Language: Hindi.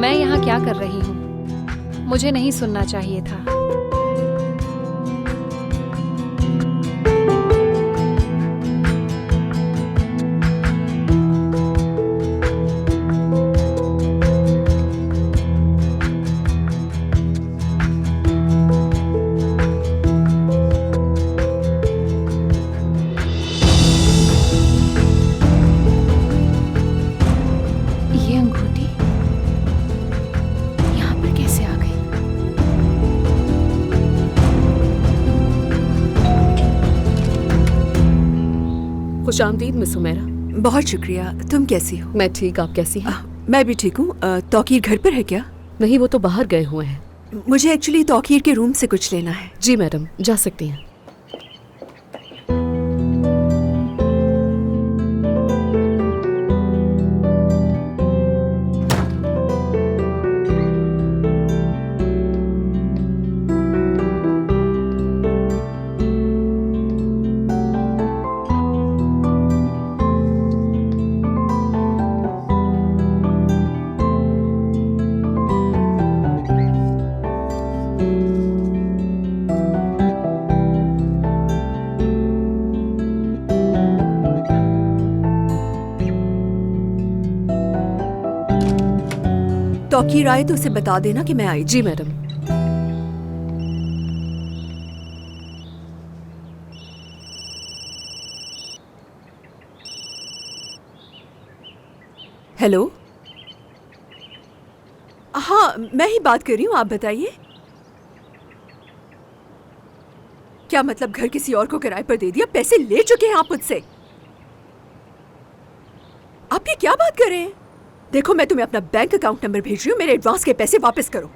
मैं यहाँ क्या कर रही हूँ? मुझे नहीं सुनना चाहिए था। ये अंगूठी यहाँ पर कैसे आ गई? खुशामदीद मिस हुमैरा। बहुत शुक्रिया। तुम कैसी हो? मैं ठीक, आप कैसी हैं? मैं भी ठीक हूँ। तौकीर घर पर है क्या? नहीं, वो तो बाहर गए हुए हैं। मुझे एक्चुअली तौकीर के रूम से कुछ लेना है। जी मैडम, जा सकती हैं। तौकीर आए तो उसे बता देना कि मैं आई। जी मैडम। हेलो। हाँ, मैं ही बात कर रही हूँ। आप बताइए। क्या मतलब घर किसी और को किराए पर दे दिया? पैसे ले चुके हैं आप मुझसे? आप ये क्या बात कर रहे हैं? देखो, मैं तुम्हें अपना बैंक अकाउंट नंबर भेज रही हूँ। मेरे एडवांस के पैसे वापस करो।